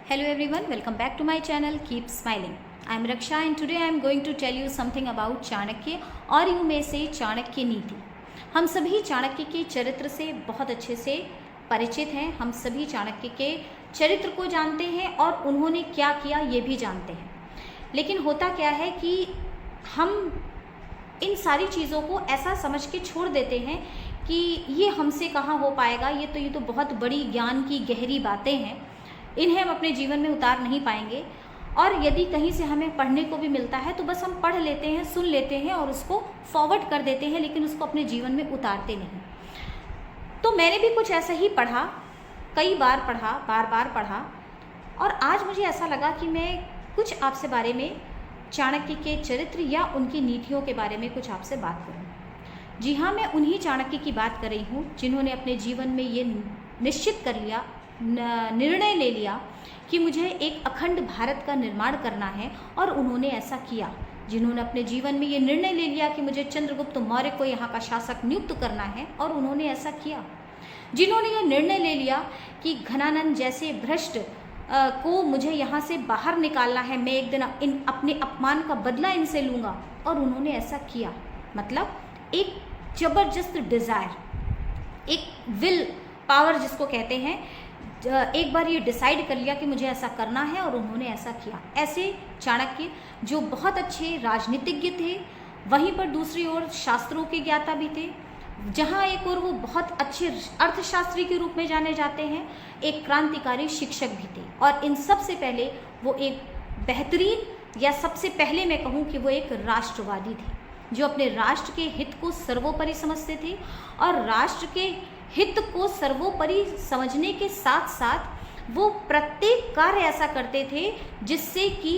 Hello everyone, welcome back to my channel. Keep smiling. I am Raksha and today I am going to tell you something about Chanakya और यूं में से चाणक्य नीति। हम सभी चाणक्य के चरित्र से बहुत अच्छे से परिचित हैं। हम सभी चाणक्य के चरित्र को जानते हैं और उन्होंने क्या किया ये भी जानते हैं। लेकिन होता क्या है कि हम इन सारी चीज़ों को ऐसा समझ के छोड़ देते हैं कि ये हमसे कहाँ हो पाएगा, ये तो बहुत बड़ी ज्ञान की गहरी बातें हैं, इन्हें हम अपने जीवन में उतार नहीं पाएंगे। और यदि कहीं से हमें पढ़ने को भी मिलता है तो बस हम पढ़ लेते हैं, सुन लेते हैं और उसको फॉरवर्ड कर देते हैं, लेकिन उसको अपने जीवन में उतारते नहीं। तो मैंने भी कुछ ऐसा ही पढ़ा, कई बार पढ़ा, बार बार पढ़ा, और आज मुझे ऐसा लगा कि मैं कुछ आपसे बारे में चाणक्य के चरित्र या उनकी नीतियों के बारे में कुछ आपसे बात करूं। जी हाँ, मैं उन्हीं चाणक्य की बात कर रही हूँ जिन्होंने अपने जीवन में ये निश्चित कर लिया, निर्णय ले लिया कि मुझे एक अखंड भारत का निर्माण करना है, और उन्होंने ऐसा किया। जिन्होंने अपने जीवन में ये निर्णय ले लिया कि मुझे चंद्रगुप्त मौर्य को यहाँ का शासक नियुक्त करना है, और उन्होंने ऐसा किया। जिन्होंने ये निर्णय ले लिया कि घनानंद जैसे भ्रष्ट को मुझे यहाँ से बाहर निकालना है, मैं एक दिन अपने अपमान का बदला इनसे लूँगा, और उन्होंने ऐसा किया। मतलब एक ज़बरदस्त डिज़ायर, एक विल पावर जिसको कहते हैं, एक बार ये डिसाइड कर लिया कि मुझे ऐसा करना है, और उन्होंने ऐसा किया। ऐसे चाणक्य जो बहुत अच्छे राजनीतिज्ञ थे, वहीं पर दूसरी ओर शास्त्रों के ज्ञाता भी थे। जहाँ एक ओर वो बहुत अच्छे अर्थशास्त्री के रूप में जाने जाते हैं, एक क्रांतिकारी शिक्षक भी थे, और इन सब से पहले वो एक बेहतरीन, या सबसे पहले मैं कहूँ कि वो एक राष्ट्रवादी थे, जो अपने राष्ट्र के हित को सर्वोपरि समझते थे। और राष्ट्र के हित को सर्वोपरि समझने के साथ साथ वो प्रत्येक कार्य ऐसा करते थे जिससे कि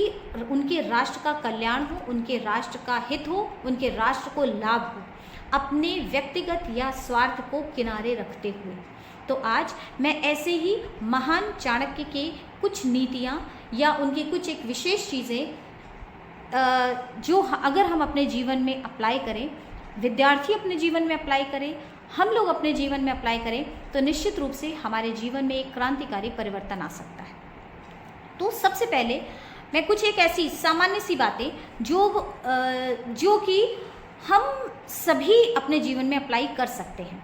उनके राष्ट्र का कल्याण हो, उनके राष्ट्र का हित हो, उनके राष्ट्र को लाभ हो, अपने व्यक्तिगत या स्वार्थ को किनारे रखते हुए। तो आज मैं ऐसे ही महान चाणक्य के कुछ नीतियाँ या उनकी कुछ एक विशेष चीज़ें जो अगर हम अपने जीवन में अप्लाई करें, विद्यार्थी अपने जीवन में अप्लाई करें, हम लोग अपने जीवन में अप्लाई करें, तो निश्चित रूप से हमारे जीवन में एक क्रांतिकारी परिवर्तन आ सकता है। तो सबसे पहले मैं कुछ एक ऐसी सामान्य सी बातें जो कि हम सभी अपने जीवन में अप्लाई कर सकते हैं।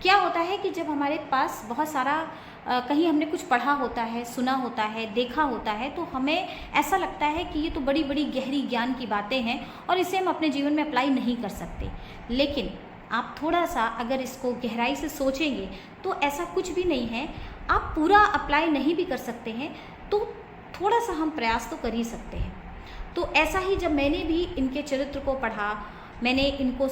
क्या होता है कि जब हमारे पास बहुत सारा कहीं हमने कुछ पढ़ा होता है, सुना होता है, देखा होता है, तो हमें ऐसा लगता है कि ये तो बड़ी बड़ी गहरी ज्ञान की बातें हैं और इसे हम अपने जीवन में अप्लाई नहीं कर सकते। लेकिन आप थोड़ा सा अगर इसको गहराई से सोचेंगे तो ऐसा कुछ भी नहीं है। आप पूरा अप्लाई नहीं भी कर सकते हैं, तो थोड़ा सा हम प्रयास तो कर ही सकते हैं। तो ऐसा ही जब मैंने भी इनके चरित्र को पढ़ा, मैंने इनको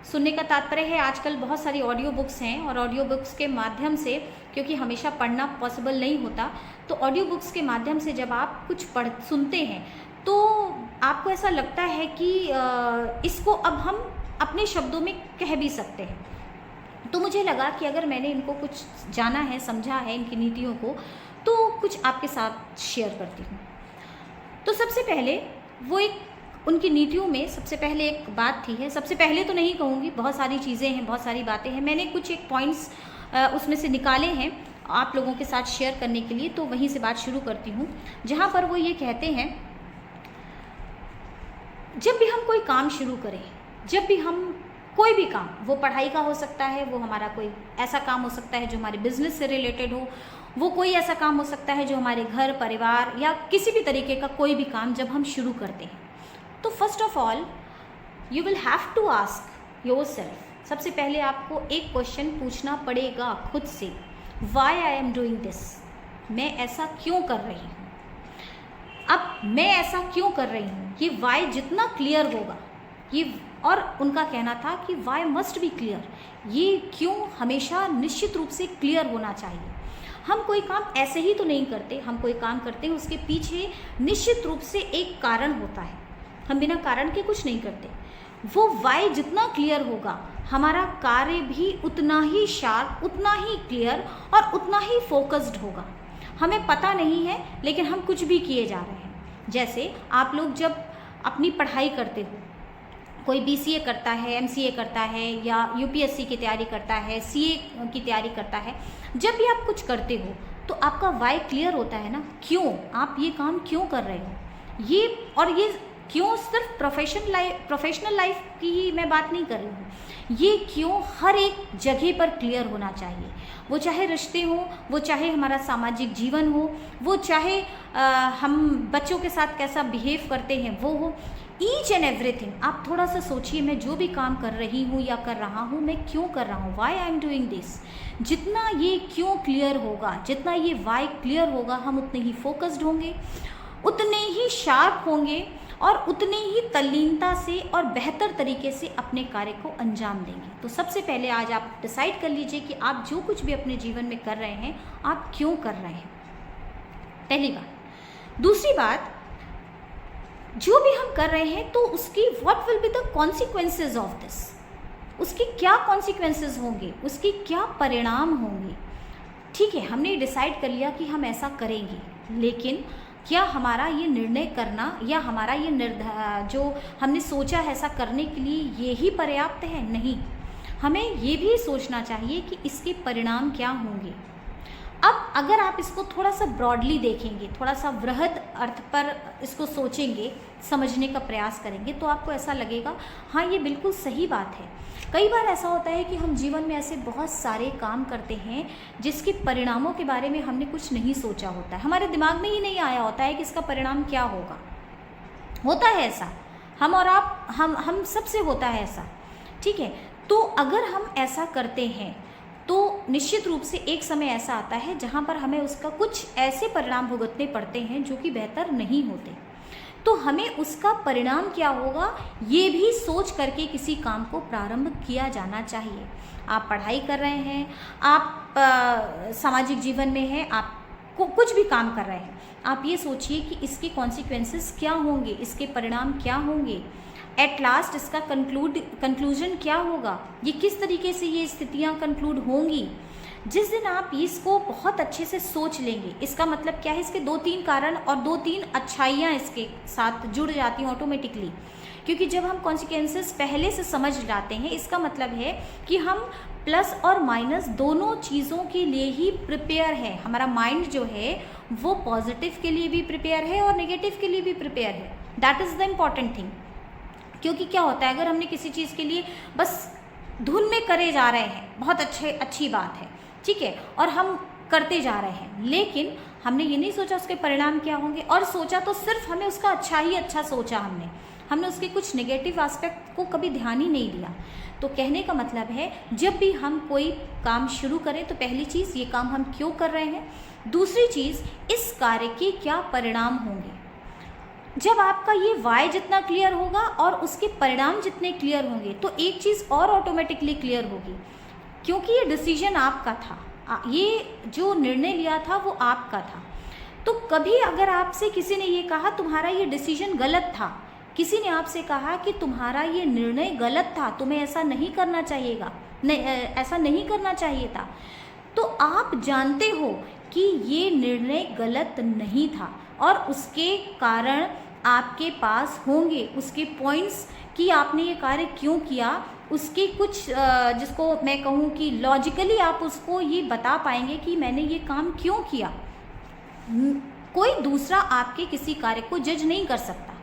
सुनने का तात्पर्य है, आजकल बहुत सारी ऑडियो बुक्स हैं, और ऑडियो बुक्स के माध्यम से, क्योंकि हमेशा पढ़ना पॉसिबल नहीं होता, तो ऑडियो बुक्स के माध्यम से जब आप कुछ सुनते हैं तो आपको ऐसा लगता है कि इसको अब हम अपने शब्दों में कह भी सकते हैं। तो मुझे लगा कि अगर मैंने इनको कुछ जाना है, समझा है इनकी नीतियों को, तो कुछ आपके साथ शेयर करती हूँ। तो सबसे पहले वो एक उनकी नीतियों में सबसे पहले एक बात थी है, सबसे पहले तो नहीं कहूँगी, बहुत सारी चीज़ें हैं, बहुत सारी बातें हैं, मैंने कुछ एक पॉइंट्स उसमें से निकाले हैं आप लोगों के साथ शेयर करने के लिए। तो वहीं से बात शुरू करती हूँ, जहाँ पर वो ये कहते हैं, जब भी हम कोई काम शुरू करें, जब भी हम कोई भी काम, वो पढ़ाई का हो सकता है, वो हमारा कोई ऐसा काम हो सकता है जो हमारे बिजनेस से रिलेटेड हो, वो कोई ऐसा काम हो सकता है जो हमारे घर परिवार या किसी भी तरीके का कोई भी काम जब हम शुरू करते हैं, तो first of all you will have to ask yourself. सबसे पहले आपको एक क्वेश्चन पूछना पड़ेगा खुद से, why I am doing this, मैं ऐसा क्यों कर रही हूँ। अब मैं ऐसा क्यों कर रही हूँ, ये वाई जितना क्लियर होगा, ये, और उनका कहना था कि वाई मस्ट बी क्लियर, ये क्यों हमेशा निश्चित रूप से क्लियर होना चाहिए। हम कोई काम ऐसे ही तो नहीं करते, हम कोई काम करते हैं उसके पीछे निश्चित रूप से एक कारण होता है, हम बिना कारण के कुछ नहीं करते। वो वाई जितना क्लियर होगा, हमारा कार्य भी उतना ही शार्प, उतना ही क्लियर और उतना ही फोकस्ड होगा। हमें पता नहीं है लेकिन हम कुछ भी किए जा रहे हैं। जैसे आप लोग जब अपनी पढ़ाई करते हो, कोई बीसीए करता है, एमसीए करता है, या यूपीएससी की तैयारी करता है, सीए की तैयारी करता है, जब भी आप कुछ करते हो तो आपका वाई क्लियर होता है ना, क्यों आप ये काम क्यों कर रहे हो। ये क्यों सिर्फ प्रोफेशनल लाइफ की ही मैं बात नहीं कर रही हूँ, ये क्यों हर एक जगह पर क्लियर होना चाहिए। वो चाहे रिश्ते हों, वो चाहे हमारा सामाजिक जीवन हो, वो चाहे हम बच्चों के साथ कैसा बिहेव करते हैं वो हो, ईच एंड एवरीथिंग आप थोड़ा सा सोचिए, मैं जो भी काम कर रही हूँ या कर रहा हूँ, मैं क्यों कर रहा हूँ, why I am doing this. जितना ये क्यों क्लियर होगा, जितना ये वाई क्लियर होगा, हम उतने ही फोकस्ड होंगे, उतने ही शार्प होंगे और उतने ही तल्लीनता से और बेहतर तरीके से अपने कार्य को अंजाम देंगे। तो सबसे पहले आज आप डिसाइड कर लीजिए कि आप जो कुछ भी अपने जीवन में कर रहे हैं आप क्यों कर रहे हैं, पहली बात। दूसरी बात, जो भी हम कर रहे हैं तो उसकी what will be the consequences of this, उसके क्या कॉन्सिक्वेंसेज होंगे, उसके क्या परिणाम होंगे। ठीक है, हमने डिसाइड कर लिया कि हम ऐसा करेंगे, लेकिन क्या हमारा ये निर्णय करना या हमारा ये जो हमने सोचा है ऐसा करने के लिए ये ही पर्याप्त है? नहीं, हमें ये भी सोचना चाहिए कि इसके परिणाम क्या होंगे। अब अगर आप इसको थोड़ा सा ब्रॉडली देखेंगे, थोड़ा सा वृहद अर्थ पर इसको सोचेंगे, समझने का प्रयास करेंगे, तो आपको ऐसा लगेगा हाँ ये बिल्कुल सही बात है। कई बार ऐसा होता है कि हम जीवन में ऐसे बहुत सारे काम करते हैं जिसके परिणामों के बारे में हमने कुछ नहीं सोचा होता है, हमारे दिमाग में ही नहीं आया होता है कि इसका परिणाम क्या होगा। होता है ऐसा, हम और आप, हम सबसे होता है ऐसा। ठीक है, तो अगर हम ऐसा करते हैं तो निश्चित रूप से एक समय ऐसा आता है जहाँ पर हमें उसका कुछ ऐसे परिणाम भुगतने पड़ते हैं जो कि बेहतर नहीं होते। तो हमें उसका परिणाम क्या होगा ये भी सोच करके किसी काम को प्रारंभ किया जाना चाहिए। आप पढ़ाई कर रहे हैं, आप सामाजिक जीवन में हैं, आप कुछ भी काम कर रहे हैं, आप ये सोचिए कि इसके कॉन्सिक्वेंसेस क्या होंगे, इसके परिणाम क्या होंगे, एट लास्ट इसका कंक्लूजन क्या होगा, ये किस तरीके से ये स्थितियाँ कंक्लूड होंगी। जिस दिन आप इसको बहुत अच्छे से सोच लेंगे, इसका मतलब क्या है, इसके 2-3 कारण और 2-3 अच्छाइयाँ इसके साथ जुड़ जाती हैं ऑटोमेटिकली। क्योंकि जब हम कॉन्सिक्वेंसेस पहले से समझ जाते हैं, इसका मतलब है कि हम प्लस और माइनस दोनों चीज़ों के लिए ही प्रिपेयर है। हमारा माइंड जो है वो पॉजिटिव के लिए भी प्रिपेयर है और नेगेटिव के लिए भी प्रिपेयर है। That is the important thing. क्योंकि क्या होता है, अगर हमने किसी चीज़ के लिए बस धुन में करे जा रहे हैं, बहुत अच्छी बात है, ठीक है, और हम करते जा रहे हैं, लेकिन हमने ये नहीं सोचा उसके परिणाम क्या होंगे, और सोचा तो सिर्फ हमें उसका अच्छा ही अच्छा सोचा, हमने उसके कुछ नेगेटिव एस्पेक्ट को कभी ध्यान ही नहीं दिया। तो कहने का मतलब है, जब भी हम कोई काम शुरू करें तो पहली चीज़ ये काम हम क्यों कर रहे हैं, दूसरी चीज़ इस कार्य के क्या परिणाम होंगे। जब आपका ये वाई जितना क्लियर होगा और उसके परिणाम जितने क्लियर होंगे तो एक चीज़ और ऑटोमेटिकली क्लियर होगी, क्योंकि ये डिसीजन आपका था, ये जो निर्णय लिया था वो आपका था। तो कभी अगर आपसे किसी ने ये कहा तुम्हारा ये डिसीजन गलत था, किसी ने आपसे कहा कि तुम्हारा ये निर्णय गलत था, तुम्हें ऐसा नहीं करना चाहिएगा, ऐसा नहीं करना चाहिए था, तो आप जानते हो कि ये निर्णय गलत नहीं था और उसके कारण आपके पास होंगे उसके पॉइंट्स कि आपने ये कार्य क्यों किया, उसके कुछ जिसको मैं कहूँ कि लॉजिकली आप उसको ये बता पाएंगे कि मैंने ये काम क्यों किया। कोई दूसरा आपके किसी कार्य को जज नहीं कर सकता,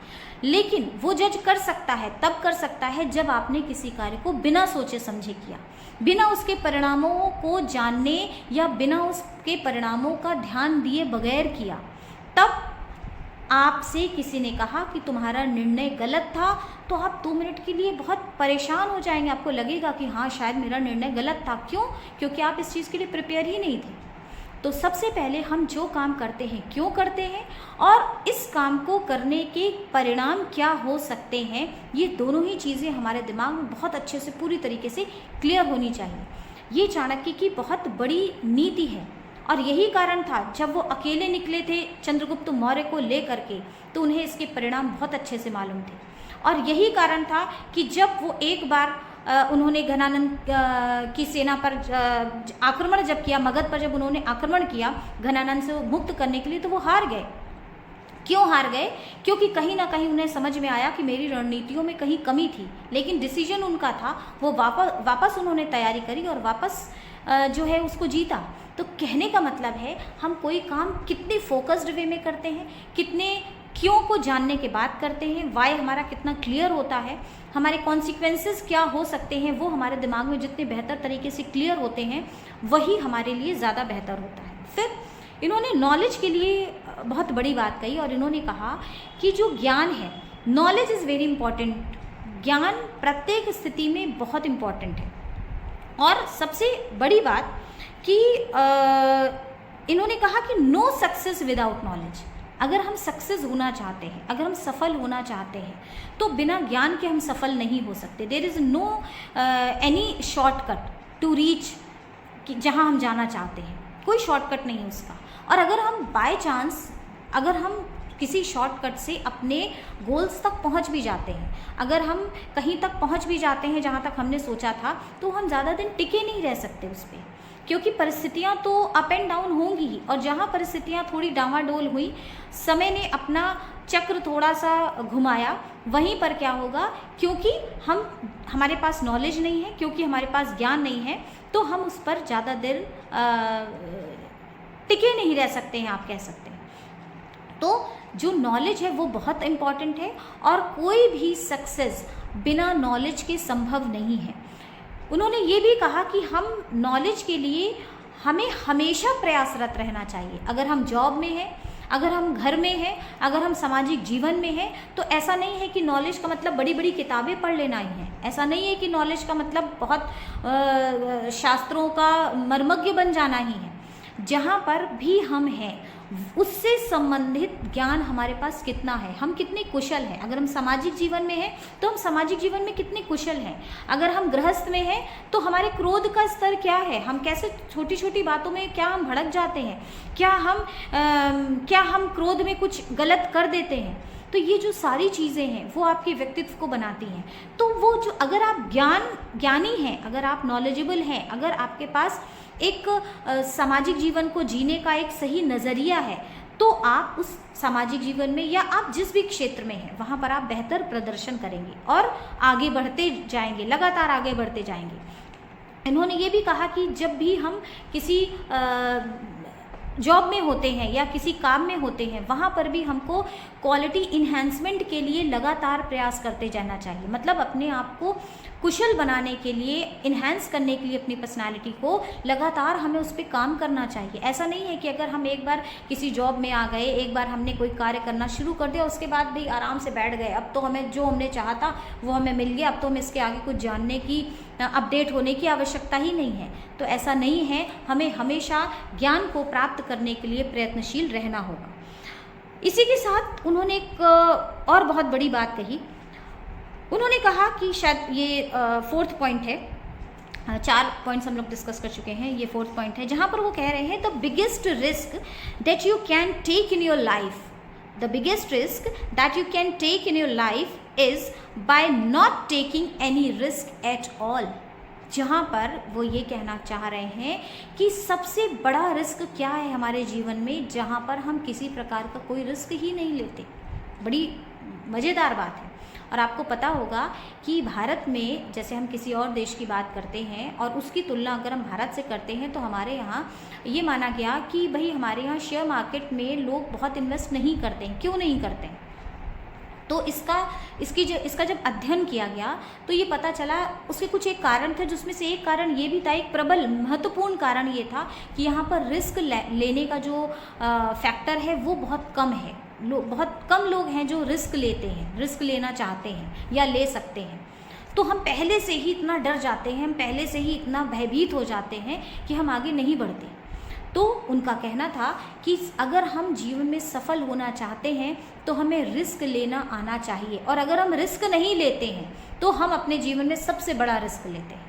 लेकिन वो जज कर सकता है, तब कर सकता है जब आपने किसी कार्य को बिना सोचे समझे किया, बिना उसके परिणामों को जानने या बिना उसके परिणामों का ध्यान दिए बगैर किया। तब आपसे किसी ने कहा कि तुम्हारा निर्णय गलत था, तो आप 2 मिनट के लिए बहुत परेशान हो जाएंगे, आपको लगेगा कि हाँ शायद मेरा निर्णय गलत था। क्यों? क्योंकि आप इस चीज़ के लिए प्रिपेयर ही नहीं थे। तो सबसे पहले हम जो काम करते हैं क्यों करते हैं और इस काम को करने के परिणाम क्या हो सकते हैं, ये दोनों ही चीज़ें हमारे दिमाग में बहुत अच्छे से पूरी तरीके से क्लियर होनी चाहिए। ये चाणक्य की बहुत बड़ी नीति है और यही कारण था जब वो अकेले निकले थे चंद्रगुप्त मौर्य को लेकर के, तो उन्हें इसके परिणाम बहुत अच्छे से मालूम थे। और यही कारण था कि जब वो एक बार उन्होंने घनानंद की सेना पर आक्रमण जब किया, मगध पर जब उन्होंने आक्रमण किया घनानंद से मुक्त करने के लिए, तो वो हार गए। क्यों हार गए? क्योंकि कहीं ना कहीं उन्हें समझ में आया कि मेरी रणनीतियों में कहीं कमी थी, लेकिन डिसीजन उनका था, वो वापस उन्होंने तैयारी करी और वापस जो है उसको जीता। तो कहने का मतलब है हम कोई काम कितने फोकस्ड वे में करते हैं, कितने क्यों को जानने के बाद करते हैं, वाई हमारा कितना क्लियर होता है, हमारे कॉन्सिक्वेंसेस क्या हो सकते हैं, वो हमारे दिमाग में जितने बेहतर तरीके से क्लियर होते हैं वही हमारे लिए ज़्यादा बेहतर होता है। फिर इन्होंने नॉलेज के लिए बहुत बड़ी बात कही और इन्होंने कहा कि जो ज्ञान है, नॉलेज इज़ वेरी इंपॉर्टेंट। ज्ञान प्रत्येक स्थिति में बहुत इम्पॉर्टेंट है। और सबसे बड़ी बात कि इन्होंने कहा कि नो सक्सेस विदाउट नॉलेज। अगर हम सक्सेस होना चाहते हैं, अगर हम सफल होना चाहते हैं, तो बिना ज्ञान के हम सफल नहीं हो सकते। There is no any shortcut to reach कि जहाँ हम जाना चाहते हैं, कोई शॉर्टकट नहीं है उसका। और अगर हम बाय चांस अगर हम किसी शॉर्टकट से अपने गोल्स तक पहुंच भी जाते हैं, अगर हम कहीं तक पहुंच भी जाते हैं जहां तक हमने सोचा था, तो हम ज़्यादा दिन टिके नहीं रह सकते उस पर, क्योंकि परिस्थितियां तो अप एंड डाउन होंगी ही। और जहां परिस्थितियां थोड़ी डामाडोल हुई, समय ने अपना चक्र थोड़ा सा घुमाया, वहीं पर क्या होगा, क्योंकि हमारे पास नॉलेज नहीं है, क्योंकि हमारे पास ज्ञान नहीं है, तो हम उस पर ज़्यादा देर टिके नहीं रह सकते हैं, आप कह सकते हैं। तो जो नॉलेज है वो बहुत इम्पॉर्टेंट है और कोई भी सक्सेस बिना नॉलेज के संभव नहीं है। उन्होंने ये भी कहा कि हम नॉलेज के लिए हमें हमेशा प्रयासरत रहना चाहिए। अगर हम जॉब में हैं, अगर हम घर में हैं, अगर हम सामाजिक जीवन में हैं, तो ऐसा नहीं है कि नॉलेज का मतलब बड़ी बड़ी किताबें पढ़ लेना ही है। ऐसा नहीं है कि नॉलेज का मतलब बहुत शास्त्रों का मर्मज्ञ बन जाना ही है। जहाँ पर भी हम हैं उससे संबंधित ज्ञान हमारे पास कितना है, हम कितने कुशल हैं। अगर हम सामाजिक जीवन में हैं तो हम सामाजिक जीवन में कितने कुशल हैं। अगर हम गृहस्थ में हैं तो हमारे क्रोध का स्तर क्या है, हम कैसे छोटी छोटी बातों में क्या हम भड़क जाते हैं, क्या हम क्रोध में कुछ गलत कर देते हैं। तो ये जो सारी चीज़ें हैं वो आपके व्यक्तित्व को बनाती हैं। तो वो जो अगर आप ज्ञानी हैं, अगर आप नॉलेजेबल हैं, अगर आपके पास एक सामाजिक जीवन को जीने का एक सही नज़रिया है, तो आप उस सामाजिक जीवन में या आप जिस भी क्षेत्र में हैं वहाँ पर आप बेहतर प्रदर्शन करेंगे और आगे बढ़ते जाएंगे, लगातार आगे बढ़ते जाएंगे। इन्होंने ये भी कहा कि जब भी हम किसी जॉब में होते हैं या किसी काम में होते हैं, वहाँ पर भी हमको क्वालिटी इन्हेंसमेंट के लिए लगातार प्रयास करते जाना चाहिए। मतलब अपने आप को कुशल बनाने के लिए, इन्हेंस करने के लिए अपनी पर्सनालिटी को लगातार हमें उस पर काम करना चाहिए। ऐसा नहीं है कि अगर हम एक बार किसी जॉब में आ गए, एक बार हमने कोई कार्य करना शुरू कर दिया, उसके बाद भी आराम से बैठ गए, अब तो हमें जो हमने चाहा था वो हमें मिल गया, अब तो हमें इसके आगे कुछ जानने की, अपडेट होने की आवश्यकता ही नहीं है। तो ऐसा नहीं है, हमें हमेशा ज्ञान को प्राप्त करने के लिए प्रयत्नशील रहना होगा। इसी के साथ उन्होंने एक और बहुत बड़ी बात कही। उन्होंने कहा कि शायद ये 4th पॉइंट है, 4 पॉइंट्स हम लोग डिस्कस कर चुके हैं, ये 4th पॉइंट है, जहाँ पर वो कह रहे हैं the biggest risk that you can take in your life, the biggest risk that you can take in your life is by not taking any risk at all. जहाँ पर वो ये कहना चाह रहे हैं कि सबसे बड़ा रिस्क क्या है हमारे जीवन में, जहाँ पर हम किसी प्रकार का कोई रिस्क ही नहीं लेते। बड़ी मज़ेदार बात है। और आपको पता होगा कि भारत में, जैसे हम किसी और देश की बात करते हैं और उसकी तुलना अगर हम भारत से करते हैं, तो हमारे यहाँ ये माना गया कि भाई हमारे यहाँ शेयर मार्केट में लोग बहुत इन्वेस्ट नहीं करते हैं। क्यों नहीं करते हैं? तो इसका जब अध्ययन किया गया तो ये पता चला, उसके कुछ एक कारण थे, जिसमें से एक कारण ये भी था, एक प्रबल महत्वपूर्ण कारण ये था कि यहाँ पर रिस्क लेने का जो फैक्टर है वो बहुत कम है। बहुत कम लोग हैं जो रिस्क लेते हैं, रिस्क लेना चाहते हैं या ले सकते हैं। तो हम पहले से ही इतना डर जाते हैं, हम पहले से ही इतना भयभीत हो जाते हैं कि हम आगे नहीं बढ़ते। तो उनका कहना था कि अगर हम जीवन में सफल होना चाहते हैं तो हमें रिस्क लेना आना चाहिए, और अगर हम रिस्क नहीं लेते हैं तो हम अपने जीवन में सबसे बड़ा रिस्क लेते हैं।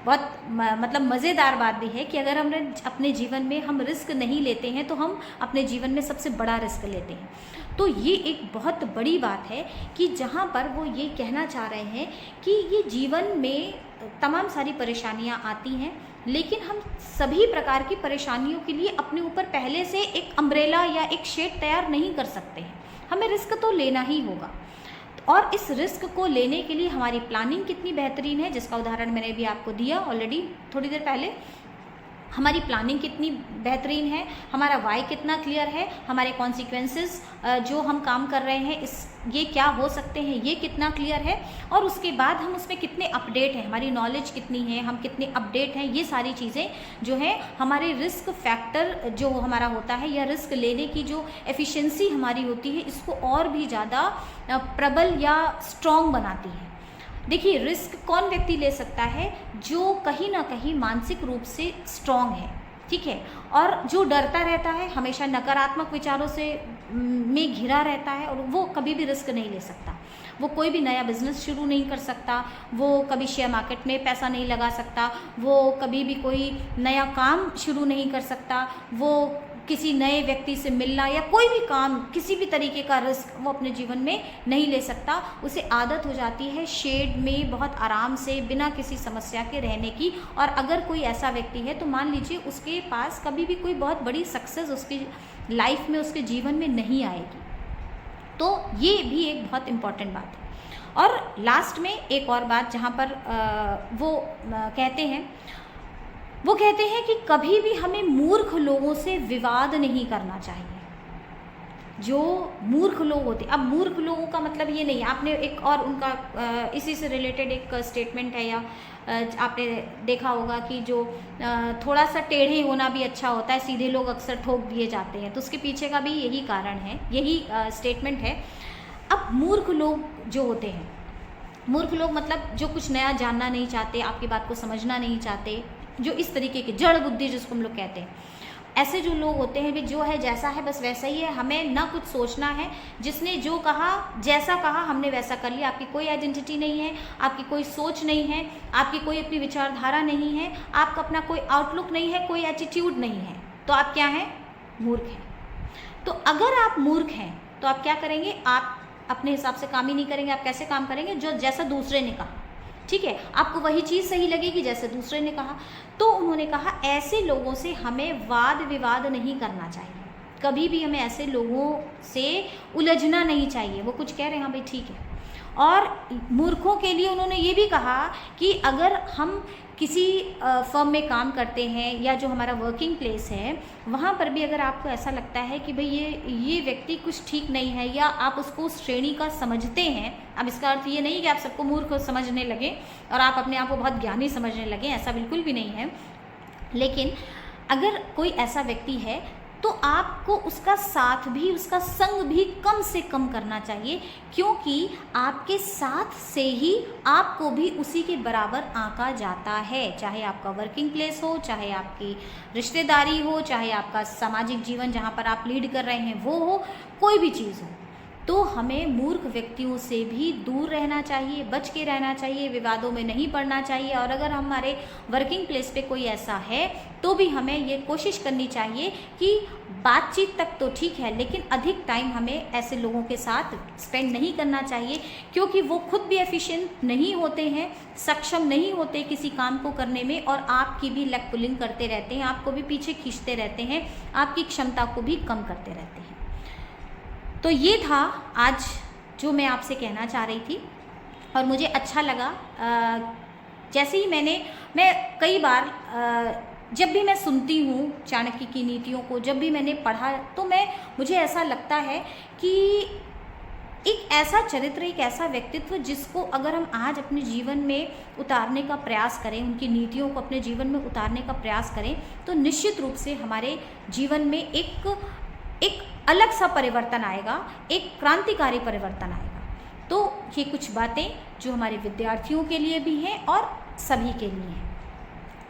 बहुत मतलब मज़ेदार बात भी है कि अगर हम अपने जीवन में हम रिस्क नहीं लेते हैं तो हम अपने जीवन में सबसे बड़ा रिस्क लेते हैं। तो ये एक बहुत बड़ी बात है कि जहाँ पर वो ये कहना चाह रहे हैं कि ये जीवन में तमाम सारी परेशानियाँ आती हैं, लेकिन हम सभी प्रकार की परेशानियों के लिए अपने ऊपर पहले से एक अम्ब्रेला या एक शेड तैयार नहीं कर सकते हैं। हमें रिस्क तो लेना ही होगा, और इस रिस्क को लेने के लिए हमारी प्लानिंग कितनी बेहतरीन है, जिसका उदाहरण मैंने भी आपको दिया ऑलरेडी थोड़ी देर पहले। हमारी प्लानिंग कितनी बेहतरीन है, हमारा वाई कितना क्लियर है, हमारे कॉन्सिक्वेंसेस जो हम काम कर रहे हैं ये क्या हो सकते हैं ये कितना क्लियर है, और उसके बाद हम उसमें कितने अपडेट हैं, हमारी नॉलेज कितनी है, हम कितने अपडेट हैं, ये सारी चीज़ें जो हैं हमारे रिस्क फैक्टर जो हमारा होता है या रिस्क लेने की जो एफिशिएंसी हमारी होती है इसको और भी ज़्यादा प्रबल या स्ट्रॉन्ग बनाती है। देखिए, रिस्क कौन व्यक्ति ले सकता है? जो कहीं ना कहीं मानसिक रूप से स्ट्रॉन्ग है, ठीक है, और जो डरता रहता है, हमेशा नकारात्मक विचारों से में घिरा रहता है, और वो कभी भी रिस्क नहीं ले सकता। वो कोई भी नया बिजनेस शुरू नहीं कर सकता, वो कभी शेयर मार्केट में पैसा नहीं लगा सकता, वो कभी भी कोई नया काम शुरू नहीं कर सकता, वो किसी नए व्यक्ति से मिलना या कोई भी काम, किसी भी तरीके का रिस्क वो अपने जीवन में नहीं ले सकता। उसे आदत हो जाती है शेड में बहुत आराम से बिना किसी समस्या के रहने की। और अगर कोई ऐसा व्यक्ति है तो मान लीजिए उसके पास कभी भी कोई बहुत बड़ी सक्सेस उसकी लाइफ में, उसके जीवन में नहीं आएगी। तो ये भी एक बहुत इम्पॉर्टेंट बात है। और लास्ट में एक और बात जहाँ पर वो कहते हैं कि कभी भी हमें मूर्ख लोगों से विवाद नहीं करना चाहिए। जो मूर्ख लोग होते, अब मूर्ख लोगों का मतलब ये नहीं, आपने एक और उनका इसी से रिलेटेड एक स्टेटमेंट है या आपने देखा होगा कि जो थोड़ा सा टेढ़े होना भी अच्छा होता है, सीधे लोग अक्सर ठोक दिए जाते हैं, तो उसके पीछे का भी यही कारण है, यही स्टेटमेंट है। अब मूर्ख लोग जो होते हैं, मूर्ख लोग मतलब जो कुछ नया जानना नहीं चाहते, आपकी बात को समझना नहीं चाहते, जो इस तरीके के जड़ बुद्धि जिसको हम लोग कहते हैं, ऐसे जो लोग होते हैं वे जो है जैसा है बस वैसा ही है, हमें ना कुछ सोचना है, जिसने जो कहा जैसा कहा हमने वैसा कर लिया, आपकी कोई आइडेंटिटी नहीं है, आपकी कोई सोच नहीं है, आपकी कोई अपनी विचारधारा नहीं है, आपका अपना कोई आउटलुक नहीं है, कोई एटीट्यूड नहीं है, तो आप क्या हैं? मूर्ख हैं। तो अगर आप मूर्ख हैं तो आप क्या करेंगे? आप अपने हिसाब से काम ही नहीं करेंगे। आप कैसे काम करेंगे? जो जैसा दूसरे ने कहा, ठीक है, आपको वही चीज़ सही लगेगी जैसे दूसरे ने कहा। तो उन्होंने कहा ऐसे लोगों से हमें वाद विवाद नहीं करना चाहिए, कभी भी हमें ऐसे लोगों से उलझना नहीं चाहिए। वो कुछ कह रहे हैं, हाँ भाई ठीक है। और मूर्खों के लिए उन्होंने ये भी कहा कि अगर हम किसी फर्म में काम करते हैं या जो हमारा वर्किंग प्लेस है वहाँ पर भी अगर आपको ऐसा लगता है कि भाई ये व्यक्ति कुछ ठीक नहीं है या आप उसको उस श्रेणी का समझते हैं, अब इसका अर्थ ये नहीं कि आप सबको मूर्ख समझने लगें और आप अपने आप को बहुत ज्ञानी समझने लगें, ऐसा बिल्कुल भी नहीं है। लेकिन अगर कोई ऐसा व्यक्ति है तो आपको उसका साथ भी, उसका संग भी कम से कम करना चाहिए, क्योंकि आपके साथ से ही आपको भी उसी के बराबर आंका जाता है। चाहे आपका वर्किंग प्लेस हो, चाहे आपकी रिश्तेदारी हो, चाहे आपका सामाजिक जीवन जहाँ पर आप लीड कर रहे हैं वो हो, कोई भी चीज़ हो, तो हमें मूर्ख व्यक्तियों से भी दूर रहना चाहिए, बच के रहना चाहिए, विवादों में नहीं पड़ना चाहिए। और अगर हमारे वर्किंग प्लेस पे कोई ऐसा है तो भी हमें ये कोशिश करनी चाहिए कि बातचीत तक तो ठीक है, लेकिन अधिक टाइम हमें ऐसे लोगों के साथ स्पेंड नहीं करना चाहिए, क्योंकि वो खुद भी एफिशिएंट नहीं होते हैं, सक्षम नहीं होते किसी काम को करने में, और आपकी भी लेग पुलिंग करते रहते हैं, आपको भी पीछे खींचते रहते हैं, आपकी क्षमता को भी कम करते रहते हैं। तो ये था आज जो मैं आपसे कहना चाह रही थी, और मुझे अच्छा लगा। जैसे ही मैं कई बार जब भी मैं सुनती हूँ चाणक्य की नीतियों को, जब भी मैंने पढ़ा, तो मुझे ऐसा लगता है कि एक ऐसा चरित्र, एक ऐसा व्यक्तित्व जिसको अगर हम आज अपने जीवन में उतारने का प्रयास करें, उनकी नीतियों को अपने जीवन में उतारने का प्रयास करें, तो निश्चित रूप से हमारे जीवन में एक अलग सा परिवर्तन आएगा, एक क्रांतिकारी परिवर्तन आएगा। तो ये कुछ बातें जो हमारे विद्यार्थियों के लिए भी हैं और सभी के लिए हैं।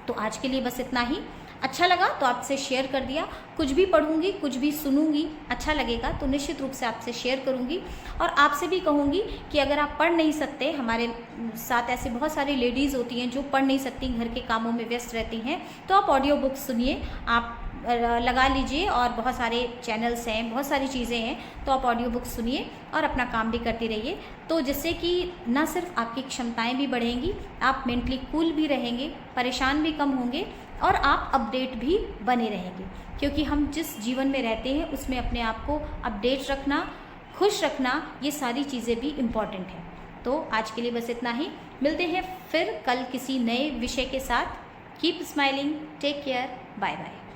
तो आज के लिए बस इतना ही। अच्छा लगा तो आपसे शेयर कर दिया। कुछ भी पढ़ूंगी, कुछ भी सुनूंगी, अच्छा लगेगा तो निश्चित रूप से आपसे शेयर करूंगी। और आपसे भी कहूंगी कि अगर आप पढ़ नहीं सकते, हमारे साथ ऐसे बहुत सारी लेडीज़ होती हैं जो पढ़ नहीं सकती, घर के कामों में व्यस्त रहती हैं, तो आप ऑडियो बुक सुनिए, आप लगा लीजिए, और बहुत सारे चैनल्स हैं, बहुत सारी चीज़ें हैं, तो आप ऑडियो बुक सुनिए और अपना काम भी करती रहिए। तो जिससे कि ना सिर्फ आपकी क्षमताएं भी बढ़ेंगी, आप मेंटली कूल भी रहेंगे, परेशान भी कम होंगे, और आप अपडेट भी बने रहेंगे। क्योंकि हम जिस जीवन में रहते हैं उसमें अपने आप को अपडेट रखना, खुश रखना, ये सारी चीज़ें भी इम्पॉर्टेंट है। तो आज के लिए बस इतना ही। मिलते हैं फिर कल किसी नए विषय के साथ। Keep smiling, take care, bye bye.